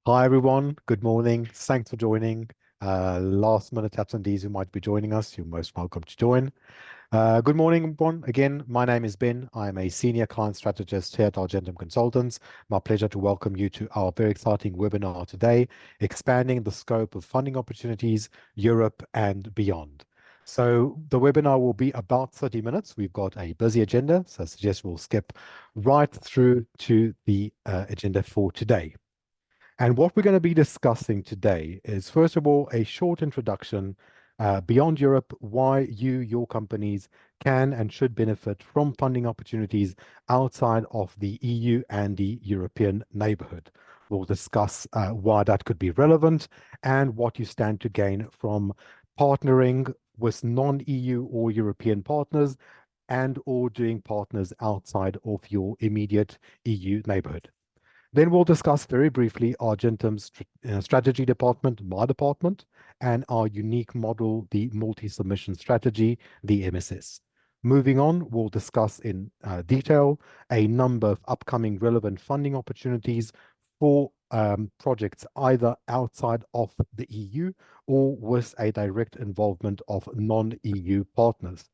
Hi, everyone. Good morning. Thanks for joining. Last minute attendees who might be joining us, you're most welcome to join. Good morning, everyone. Again, my name is Ben. I'm a senior client strategist here at Argentum Consultants. My pleasure to welcome you to our very exciting webinar today, expanding the scope of funding opportunities, Europe and beyond. So the webinar will be about 30 minutes. We've got a busy agenda, so I suggest we'll skip right through to the agenda for today. And what we're going to be discussing today is, first of all, a short introduction beyond Europe, why you, your companies can and should benefit from funding opportunities outside of the EU and the European neighborhood. We'll discuss why that could be relevant and what you stand to gain from partnering with non-EU or European partners and or doing partners outside of your immediate EU neighborhood. Then we'll discuss very briefly Argentum's strategy department, my department, and our unique model, the multi-submission strategy, the MSS. Moving on, we'll discuss in detail a number of upcoming relevant funding opportunities for projects either outside of the EU or with a direct involvement of non-EU partners.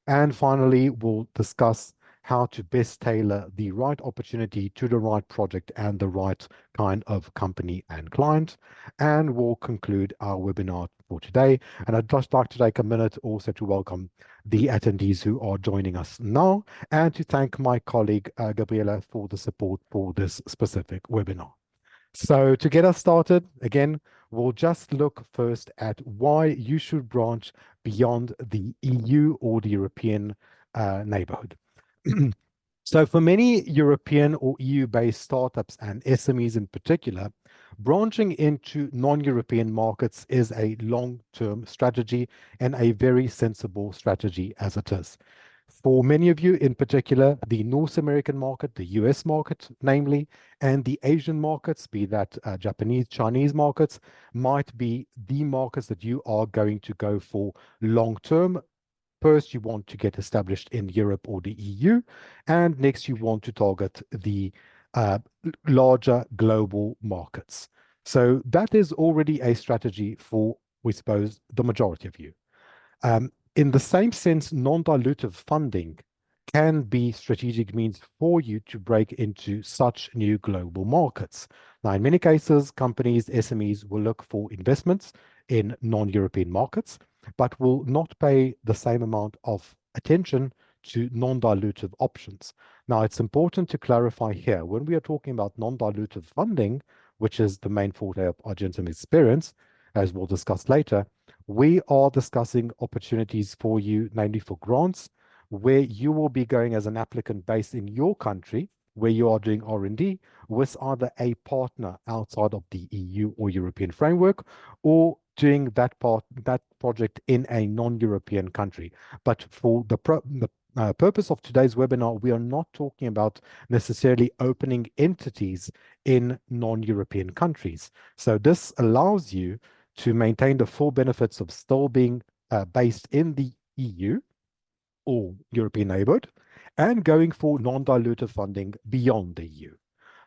And finally, we'll discuss how to best tailor the right opportunity to the right project and the right kind of company and client. And we'll conclude our webinar for today. And I'd just like to take a minute also to welcome the attendees who are joining us now and to thank my colleague Gabriela for the support for this specific webinar. So to get us started, again, we'll just look first at why you should branch beyond the EU or the European neighborhood. So for many European or EU-based startups and SMEs in particular, branching into non-European markets is a long-term strategy and a very sensible strategy as it is. For many of you in particular, the North American market, the US market, namely, and the Asian markets, be that Japanese, Chinese markets, might be the markets that you are going to go for long term. First, you want to get established in Europe or the EU, and next, you want to target the uh, larger global markets. So that is already a strategy for, we suppose, the majority of you. In the same sense, non-dilutive funding can be strategic means for you to break into such new global markets. Now, in many cases, companies, SMEs will look for investments in non-European markets, but will not pay the same amount of attention to non-dilutive options. Now, it's important to clarify here, when we are talking about non-dilutive funding, which is the main forte of Argentum Experience, as we'll discuss later, we are discussing opportunities for you, namely for grants, where you will be going as an applicant based in your country, where you are doing R&D with either a partner outside of the EU or European framework, or doing that project in a non-European country. But for the purpose of today's webinar, we are not talking about necessarily opening entities in non-European countries. So this allows you to maintain the full benefits of still being based in the EU or European neighborhood and going for non-dilutive funding beyond the EU.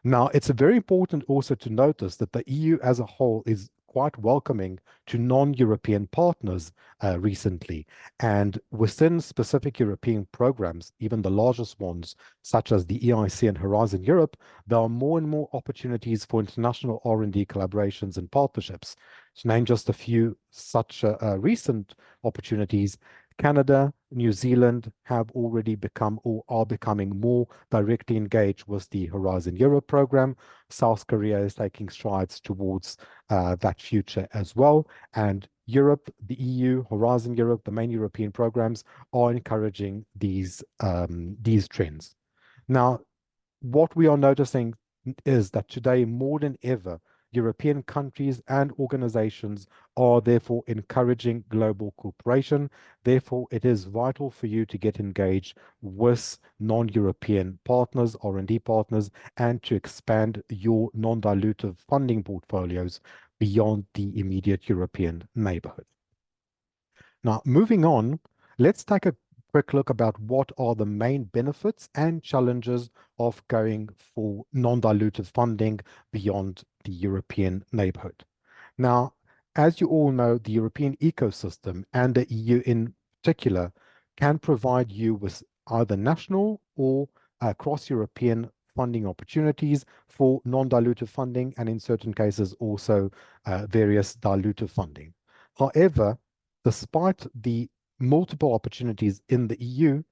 Now, it's very important also to notice that the EU as a whole is quite welcoming to non-European partners recently. And within specific European programs, even the largest ones, such as the EIC and Horizon Europe, there are more and more opportunities for international R&D collaborations and partnerships. To name just a few such recent opportunities, Canada, New Zealand have already become or are becoming more directly engaged with the Horizon Europe program. South Korea is taking strides towards that future as well. And Europe, the EU, Horizon Europe, the main European programs are encouraging these trends. Now, what we are noticing is that today, more than ever, European countries and organizations are therefore encouraging global cooperation. Therefore, it is vital for you to get engaged with non-European partners, R&D partners, and to expand your non-dilutive funding portfolios beyond the immediate European neighborhood. Now, moving on, let's take a quick look about what are the main benefits and challenges of going for non-dilutive funding beyond the European neighborhood. Now, as you all know, the European ecosystem and the EU in particular can provide you with either national or cross-European funding opportunities for non-dilutive funding, and in certain cases also various dilutive funding. However, despite the multiple opportunities in the EU,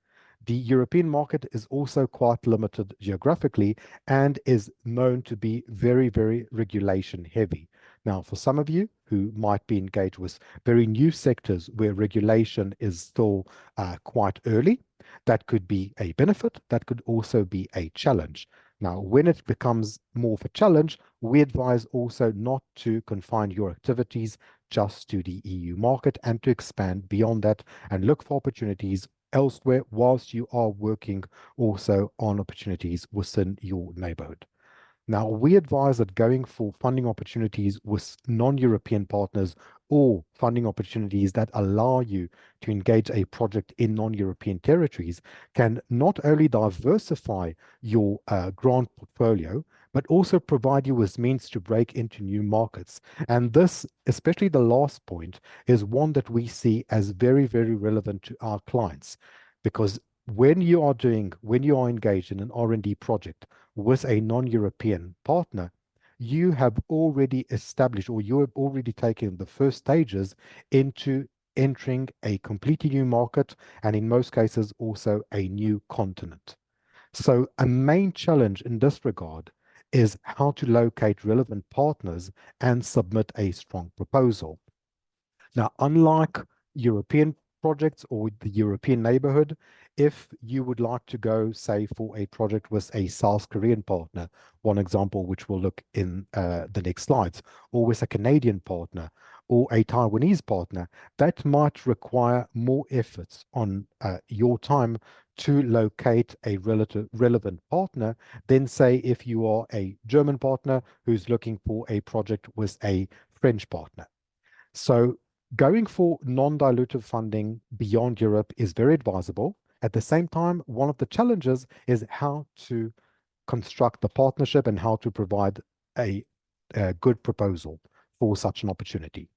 the European market is also quite limited geographically and is known to be very, very regulation heavy. Now, for some of you who might be engaged with very new sectors where regulation is still quite early, that could be a benefit, that could also be a challenge. Now, when it becomes more of a challenge, we advise also not to confine your activities just to the EU market and to expand beyond that and look for opportunities elsewhere whilst you are working also on opportunities within your neighborhood. Now, we advise that going for funding opportunities with non-European partners or funding opportunities that allow you to engage a project in non-European territories can not only diversify your grant portfolio, but also provide you with means to break into new markets. And this, especially the last point, is one that we see as very, very relevant to our clients. Because when you are engaged in an R&D project with a non-European partner, you have already established or you have already taken the first stages into entering a completely new market and in most cases also a new continent. So a main challenge in this regard is how to locate relevant partners and submit a strong proposal. Now, unlike European projects or the European neighborhood, if you would like to go, say, for a project with a South Korean partner, one example which we'll look in the next slides, or with a Canadian partner or a Taiwanese partner, that might require more efforts on your time to locate a relevant partner than, say, if you are a German partner who's looking for a project with a French partner. So going for non-dilutive funding beyond Europe is very advisable. At the same time, one of the challenges is how to construct the partnership and how to provide a good proposal for such an opportunity.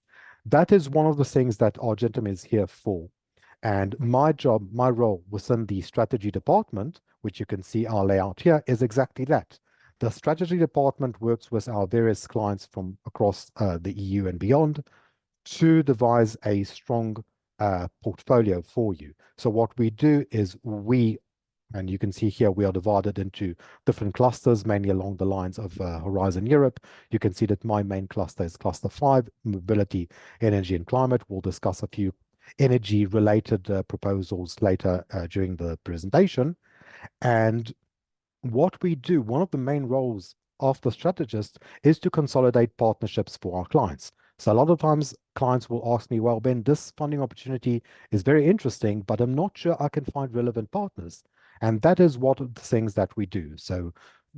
That is one of the things that Argentum is here for. And my job, my role within the strategy department, which you can see our layout here, is exactly that. The strategy department works with our various clients from across the EU and beyond to devise a strong portfolio for you. So what we do is and you can see here we are divided into different clusters, mainly along the lines of Horizon Europe. You can see that my main cluster is Cluster 5, Mobility, Energy and Climate. We'll discuss a few energy-related proposals later during the presentation. And what we do, one of the main roles of the strategist is to consolidate partnerships for our clients. So a lot of times clients will ask me, well, Ben, this funding opportunity is very interesting, but I'm not sure I can find relevant partners. And that is one of the things that we do. So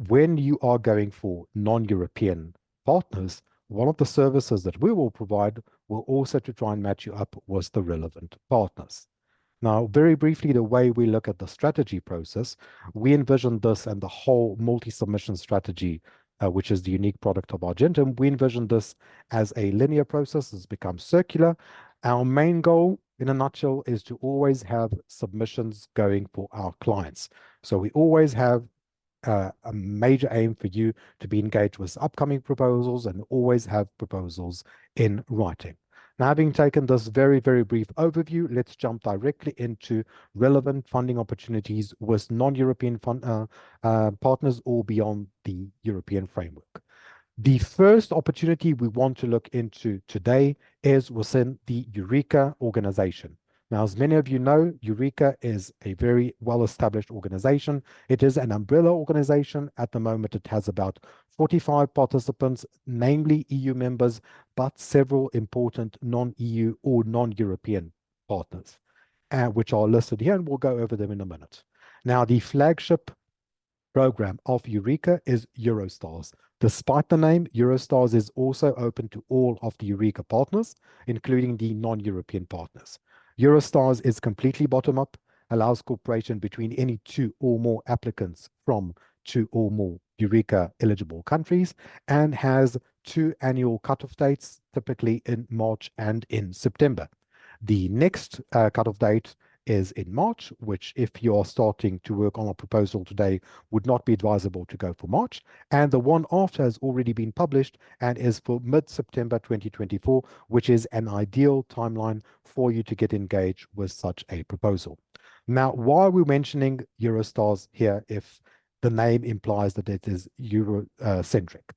when you are going for non-European partners, one of the services that we will provide will also to try and match you up with the relevant partners. Now, very briefly, the way we look at the strategy process, we envision this and the whole multi-submission strategy, which is the unique product of Argentum. We envision this as a linear process. It's become circular. Our main goal, in a nutshell, is to always have submissions going for our clients. So we always have a major aim for you to be engaged with upcoming proposals and always have proposals in writing. Now, having taken this very, very brief overview, let's jump directly into relevant funding opportunities with non-European partners or beyond the European framework. The first opportunity we want to look into today is within the Eureka organization. Now, as many of you know, Eureka is a very well-established organization. It is an umbrella organization. At the moment, it has about 45 participants, namely EU members, but several important non-EU or non-European partners, which are listed here, and we'll go over them in a minute. Now, the flagship program of Eureka is Eurostars. Despite the name, Eurostars is also open to all of the Eureka partners, including the non-European partners. Eurostars is completely bottom-up, allows cooperation between any two or more applicants from two or more Eureka eligible countries and has two annual cutoff dates, typically in March and in September. The next cutoff date is in March, which, if you're starting to work on a proposal today, would not be advisable to go for March. And the one after has already been published and is for mid-September 2024, which is an ideal timeline for you to get engaged with such a proposal. Now, why are we mentioning Eurostars here if the name implies that it is Euro-centric?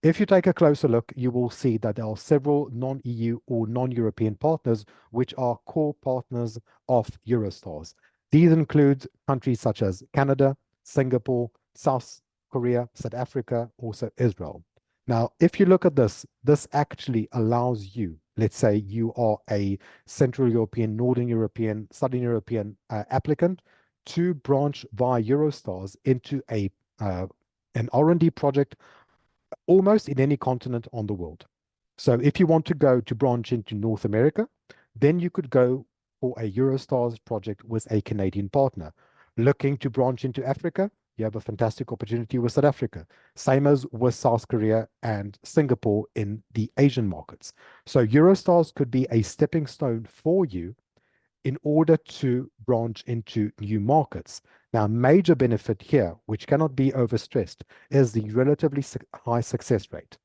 If you take a closer look, you will see that there are several non-EU or non-European partners which are core partners of Eurostars. These include countries such as Canada, Singapore, South Korea, South Africa, also Israel. Now, if you look at this, this actually allows you, let's say you are a Central European, Northern European, Southern European applicant, to branch via Eurostars into an R&D project almost in any continent on the world. So if you want to go to branch into North America, then you could go for a Eurostars project with a Canadian partner. Looking to branch into Africa, you have a fantastic opportunity with South Africa. Same as with South Korea and Singapore in the Asian markets. So Eurostars could be a stepping stone for you in order to branch into new markets. Now, major benefit here, which cannot be overstressed, is the relatively high success rate.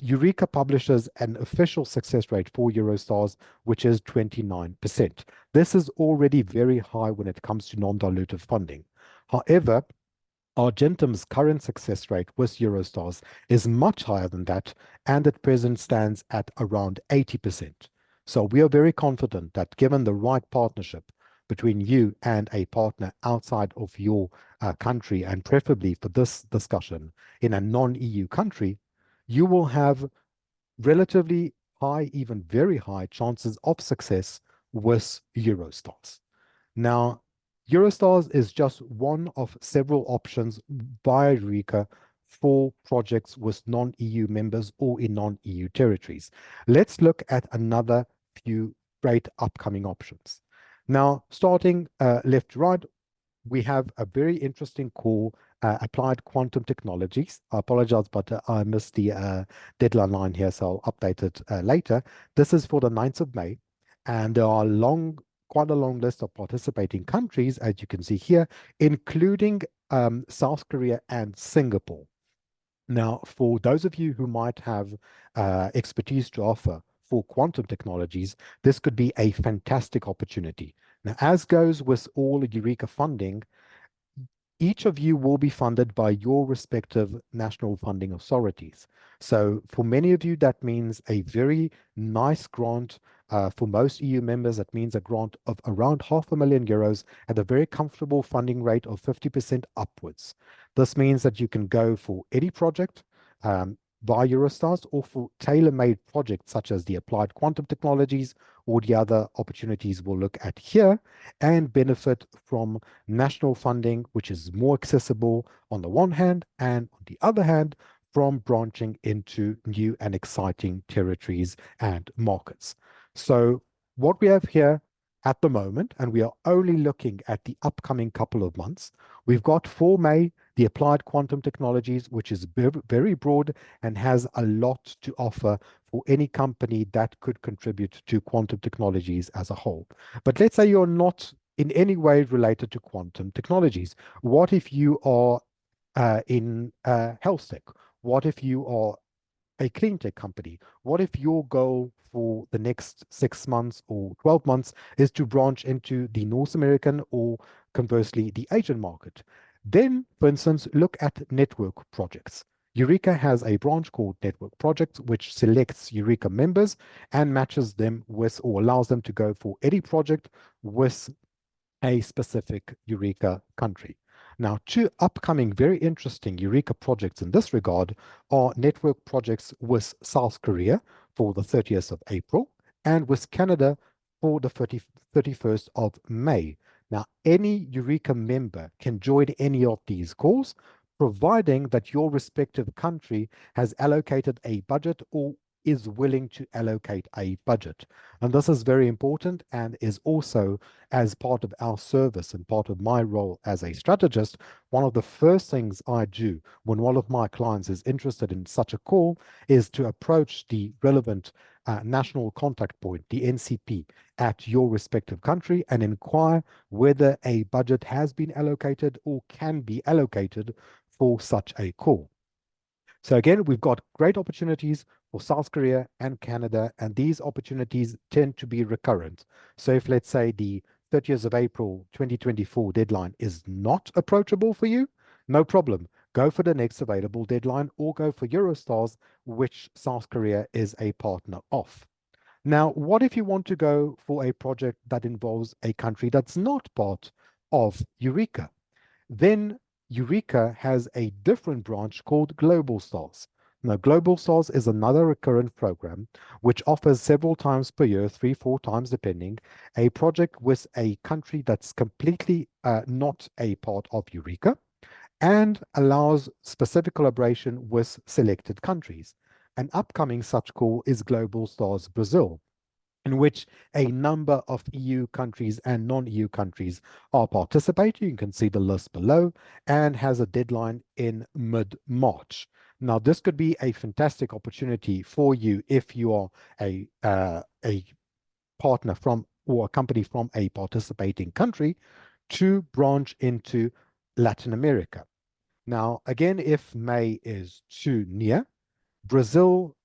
Eureka publishes an official success rate for Eurostars, which is 29%. This is already very high when it comes to non-dilutive funding. However, Argentum's current success rate with Eurostars is much higher than that, and at present stands at around 80%. So we are very confident that given the right partnership between you and a partner outside of your country, and preferably for this discussion in a non-EU country, you will have relatively high, even very high chances of success with Eurostars. Now, Eurostars is just one of several options by Eureka for projects with non-EU members or in non-EU territories. Let's look at another few great upcoming options. Now, starting left to right, we have a very interesting call, Applied Quantum Technologies. I apologize, but I missed the deadline line here, so I'll update it later. This is for the 9th of May, and there are quite a long list of participating countries, as you can see here, including South Korea and Singapore. Now, for those of you who might have expertise to offer for quantum technologies, this could be a fantastic opportunity. Now, as goes with all Eureka funding, each of you will be funded by your respective national funding authorities. So for many of you, that means a very nice grant. For most EU members, that means a grant of around €500,000 at a very comfortable funding rate of 50% upwards. This means that you can go for any project via Eurostars, or for tailor-made projects such as the applied quantum technologies or the other opportunities we'll look at here, and benefit from national funding, which is more accessible on the one hand, and on the other hand, from branching into new and exciting territories and markets. So what we have here at the moment, and we are only looking at the upcoming couple of months, we've got for May, the applied quantum technologies, which is very broad and has a lot to offer for any company that could contribute to quantum technologies as a whole. But let's say you're not in any way related to quantum technologies. What if you are in health tech? What if you are a clean tech company? What if your goal for the next 6 months or 12 months is to branch into the North American or conversely the Asian market? Then, for instance, look at network projects. Eureka has a branch called Network Projects, which selects Eureka members and matches them with, or allows them to go for any project with a specific Eureka country. Now, two upcoming very interesting Eureka projects in this regard are network projects with South Korea for the 30th of April and with Canada for the 31st of May. Now, any Eureka member can join any of these calls, providing that your respective country has allocated a budget or is willing to allocate a budget. And this is very important and is also, as part of our service and part of my role as a strategist, one of the first things I do when one of my clients is interested in such a call is to approach the relevant national contact point, the NCP, at your respective country and inquire whether a budget has been allocated or can be allocated for such a call. So again, we've got great opportunities for South Korea and Canada, and these opportunities tend to be recurrent. So if, let's say, the 30th of April 2024 deadline is not approachable for you, no problem. Go for the next available deadline or go for Eurostars, which South Korea is a partner of. Now, what if you want to go for a project that involves a country that's not part of Eureka? Then Eureka has a different branch called Global Stars. Now, Global Stars is another recurrent program which offers several times per year, 3, 4 times depending, a project with a country that's completely not a part of Eureka and allows specific collaboration with selected countries. An upcoming such call is Global Stars Brazil, in which a number of EU countries and non-EU countries are participating. You can see the list below, and has a deadline in mid-March. Now, this could be a fantastic opportunity for you if you are a partner from or a company from a participating country to branch into Latin America. Now, again, if May is too near, Brazil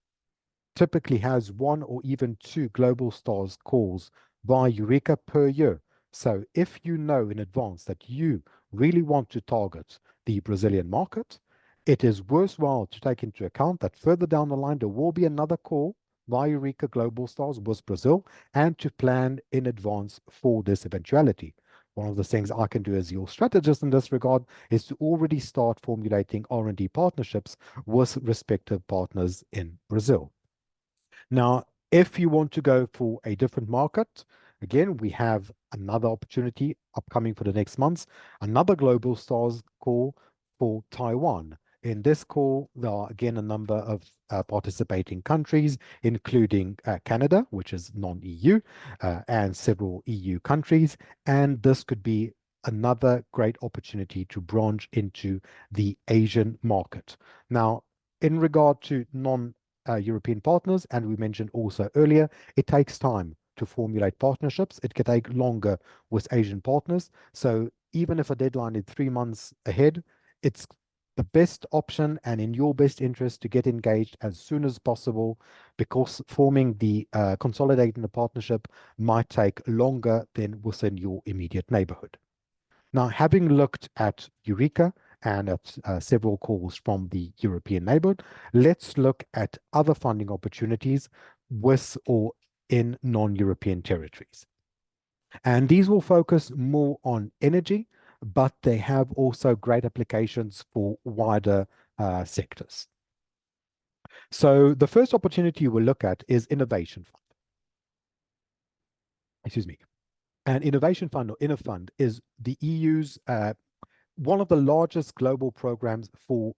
typically has 1 or even 2 global stars calls via Eureka per year. So if you know in advance that you really want to target the Brazilian market, it is worthwhile to take into account that further down the line, there will be another call via Eureka Global Stars with Brazil, and to plan in advance for this eventuality. One of the things I can do as your strategist in this regard is to already start formulating R&D partnerships with respective partners in Brazil. Now, if you want to go for a different market, again, we have another opportunity upcoming for the next months, another Global Stars call for Taiwan. In this call, there are again a number of participating countries, including Canada, which is non-EU, and several EU countries. And this could be another great opportunity to branch into the Asian market. Now, in regard to European partners, and we mentioned also earlier, it takes time to formulate partnerships. It can take longer with Asian partners. So even if a deadline is 3 months ahead, it's the best option and in your best interest to get engaged as soon as possible, because forming the consolidating the partnership might take longer than within your immediate neighborhood. Now, having looked at Eureka and at several calls from the European neighborhood, let's look at other funding opportunities with or in non-European territories. And these will focus more on energy, but they have also great applications for wider sectors. So the first opportunity we'll look at is Innovation Fund. Excuse me. And Innovation Fund, or InnoFund, is the EU's one of the largest global programs for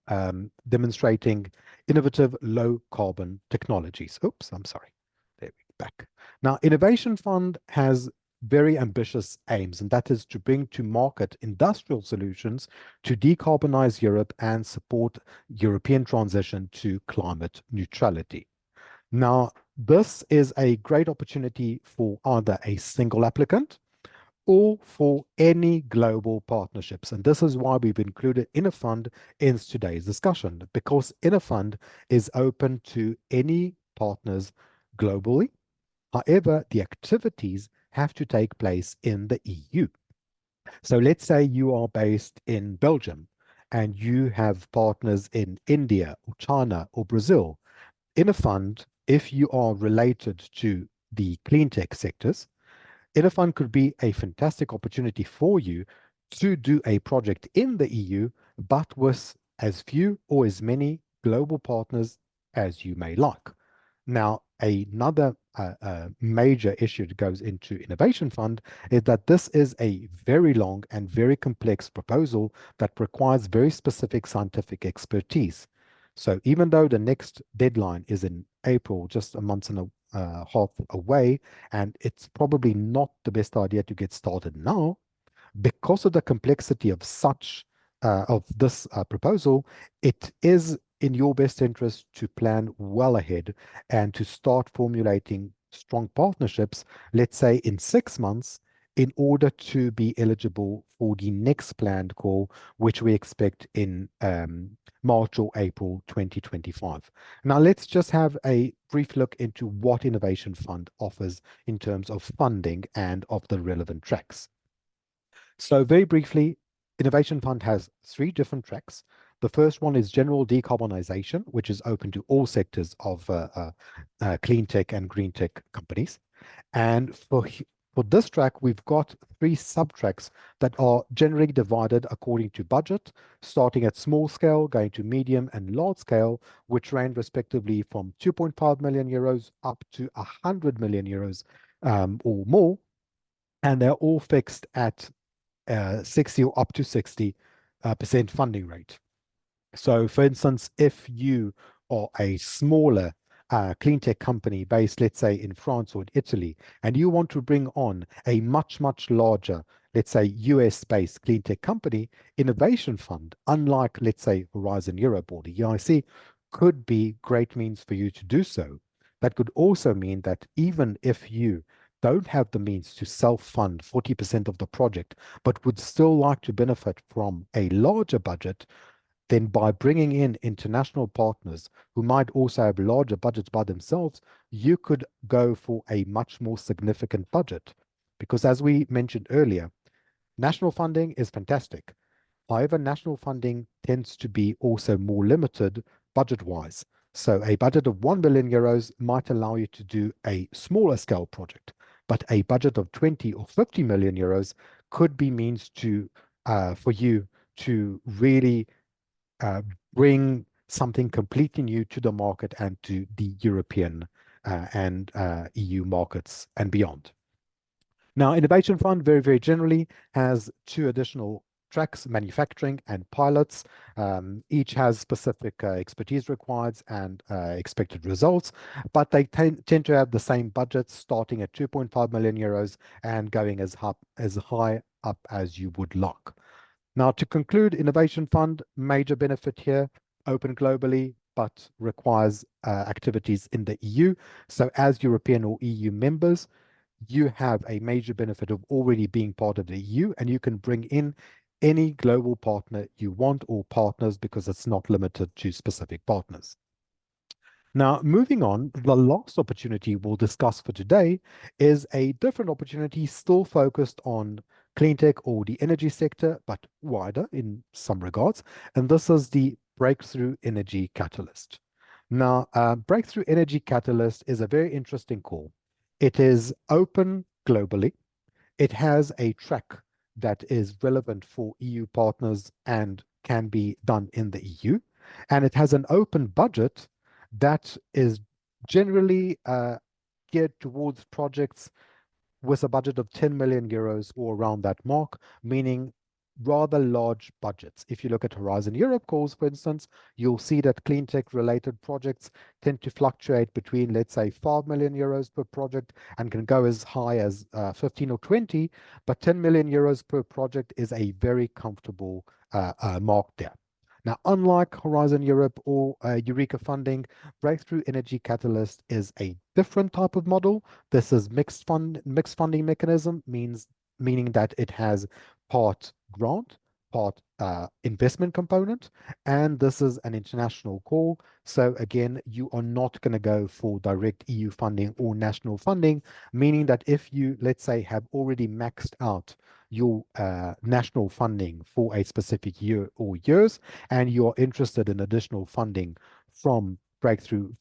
demonstrating innovative low carbon technologies. Oops, I'm sorry. There we go, back. Now, Innovation Fund has very ambitious aims, and that is to bring to market industrial solutions to decarbonize Europe and support European transition to climate neutrality. Now, this is a great opportunity for either a single applicant or for any global partnerships. And this is why we've included InnoFund in today's discussion, because InnoFund is open to any partners globally. However, the activities have to take place in the EU. So let's say you are based in Belgium and you have partners in India or China or Brazil. InnoFund, if you are related to the clean tech sectors, InnoFund could be a fantastic opportunity for you to do a project in the EU, but with as few or as many global partners as you may like. Now, another major issue that goes into Innovation Fund is that this is a very long and very complex proposal that requires very specific scientific expertise. So even though the next deadline is in April, just a month and a half away, and it's probably not the best idea to get started now, because of the complexity of this proposal, it is in your best interest to plan well ahead and to start formulating strong partnerships, let's say in 6 months, in order to be eligible for the next planned call, which we expect in March or April 2025. Now, let's just have a brief look into what Innovation Fund offers in terms of funding and of the relevant tracks. So very briefly, Innovation Fund has three different tracks. The first one is general decarbonization, which is open to all sectors of clean tech and green tech companies. And for this track, we've got three sub-tracks that are generally divided according to budget, starting at small scale, going to medium and large scale, which range respectively from 2.5 million euros up to 100 million euros or more. And they're all fixed at 60 or up to 60% funding rate. So, for instance, if you are a smaller clean tech company based, let's say, in France or in Italy, and you want to bring on a much, much larger, let's say, US-based clean tech company, Innovation Fund, unlike, let's say, Horizon Europe or the EIC, could be great means for you to do so. That could also mean that even if you don't have the means to self-fund 40% of the project, but would still like to benefit from a larger budget, then by bringing in international partners who might also have larger budgets by themselves, you could go for a much more significant budget. Because as we mentioned earlier, national funding is fantastic. However, national funding tends to be also more limited budget-wise. So a budget of 1 billion euros might allow you to do a smaller scale project, but a budget of 20 or 50 million euros could be means to for you to really bring something completely new to the market and to the European and EU markets and beyond. Now, Innovation Fund very, very generally has two additional tracks, manufacturing and pilots. Each has specific expertise required and expected results, but they tend to have the same budgets starting at 2.5 million euros and going as high up as you would like. Now, to conclude, Innovation Fund, major benefit here, open globally, but requires activities in the EU. So as European or EU members, you have a major benefit of already being part of the EU, and you can bring in any global partner you want or partners because it's not limited to specific partners. Now, moving on, the last opportunity we'll discuss for today is a different opportunity still focused on clean tech or the energy sector, but wider in some regards. And this is the Breakthrough Energy Catalyst. Now, Breakthrough Energy Catalyst is a very interesting call. It is open globally. It has a track that is relevant for EU partners and can be done in the EU. And it has an open budget that is generally geared towards projects with a budget of 10 million euros or around that mark, meaning rather large budgets. If you look at Horizon Europe calls, for instance, you'll see that clean tech related projects tend to fluctuate between, let's say, 5 million euros per project and can go as high as 15 or 20, but 10 million euros per project is a very comfortable mark there. Now, unlike Horizon Europe or Eureka funding, Breakthrough Energy Catalyst is a different type of model. This is mixed funding mechanism, meaning that it has part grant, part investment component, and this is an international call. So again, you are not going to go for direct EU funding or national funding, meaning that if you, let's say, have already maxed out your national funding for a specific year or years, and you are interested in additional funding from Breakthrough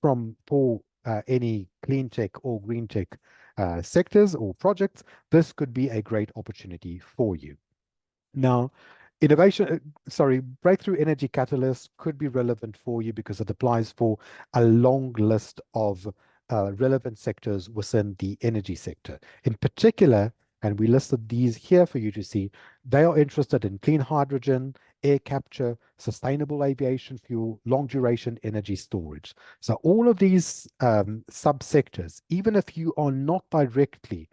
for any clean tech or green tech sectors or projects, this could be a great opportunity for you. Now, Breakthrough Energy Catalyst could be relevant for you because it applies for a long list of relevant sectors within the energy sector. In particular, and we listed these here for you to see. They are interested in clean hydrogen, air capture, sustainable aviation fuel, long duration energy storage. So all of these subsectors, even if you are not directly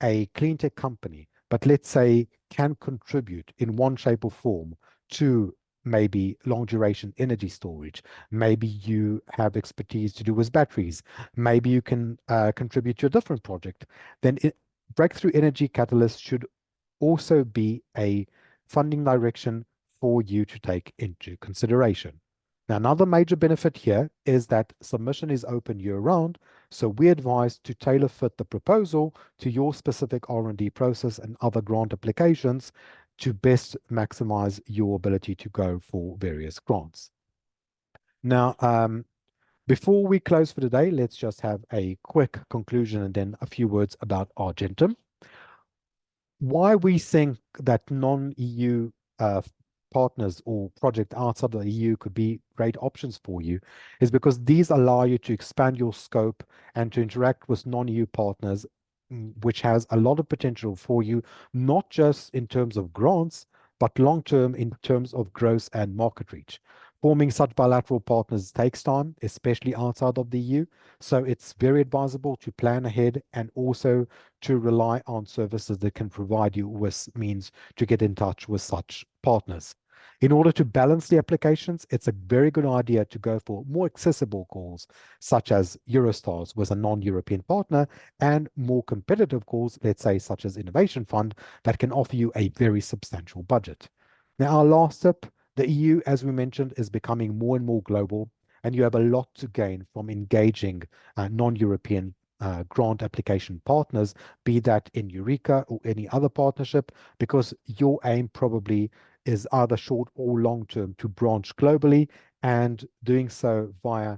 a clean tech company, but let's say can contribute in one shape or form to maybe long duration energy storage. Maybe you have expertise to do with batteries. Maybe you can contribute to a different project. Then Breakthrough Energy Catalyst should also be a funding direction for you to take into consideration. Now, another major benefit here is that submission is open year-round, so we advise to tailor fit the proposal to your specific R&D process and other grant applications to best maximize your ability to go for various grants. Now, before we close for today, let's just have a quick conclusion and then a few words about Argentum. Why we think that non-EU partners or project outside the EU could be great options for you is because these allow you to expand your scope and to interact with non-EU partners, which has a lot of potential for you, not just in terms of grants, but long-term in terms of growth and market reach. Forming such bilateral partners takes time, especially outside of the EU. So it's very advisable to plan ahead and also to rely on services that can provide you with means to get in touch with such partners. In order to balance the applications, it's a very good idea to go for more accessible calls, such as Eurostars with a non-European partner, and more competitive calls, let's say, such as Innovation Fund, that can offer you a very substantial budget. Now, our last tip, the EU, as we mentioned, is becoming more and more global, and you have a lot to gain from engaging non-European grant application partners, be that in Eureka or any other partnership, because your aim probably is either short or long term to branch globally, and doing so via,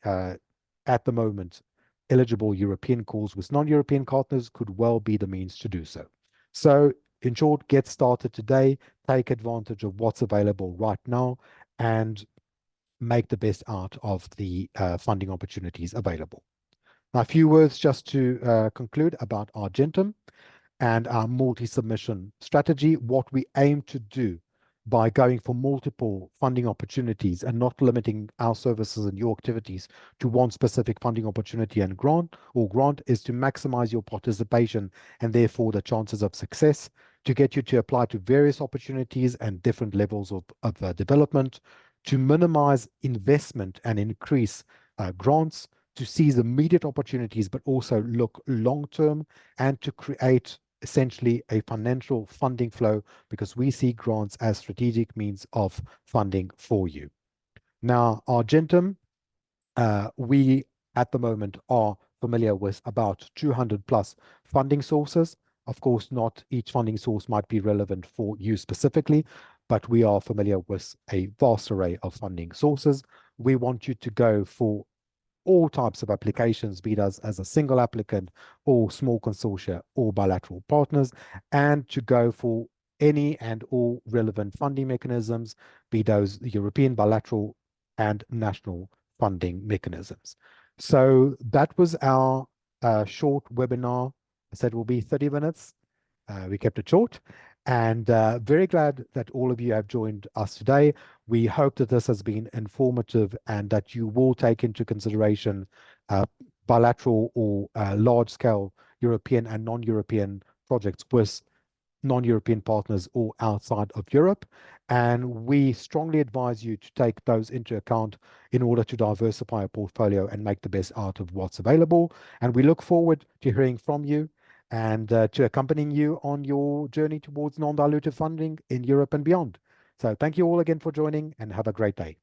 at the moment, eligible European calls with non-European partners could well be the means to do so. So, in short, get started today, take advantage of what's available right now, and make the best out of the funding opportunities available. Now, a few words just to conclude about Argentum and our multi-submission strategy. What we aim to do by going for multiple funding opportunities and not limiting our services and your activities to one specific funding opportunity and grant is to maximize your participation and therefore the chances of success, to get you to apply to various opportunities and different levels of development, to minimize investment and increase grants, to seize immediate opportunities, but also look long term, and to create essentially a financial funding flow, because we see grants as strategic means of funding for you. Now, Argentum, we at the moment are familiar with about 200 plus funding sources. Of course, not each funding source might be relevant for you specifically, but we are familiar with a vast array of funding sources. We want you to go for all types of applications, be it as a single applicant or small consortia or bilateral partners, and to go for any and all relevant funding mechanisms, be those European bilateral and national funding mechanisms. So that was our short webinar. I said it will be 30 minutes. We kept it short, and very glad that all of you have joined us today. We hope that this has been informative and that you will take into consideration bilateral or large-scale European and non-European projects with non-European partners or outside of Europe. And we strongly advise you to take those into account in order to diversify a portfolio and make the best out of what's available. And we look forward to hearing from you and to accompanying you on your journey towards non-dilutive funding in Europe and beyond. So thank you all again for joining, and have a great day.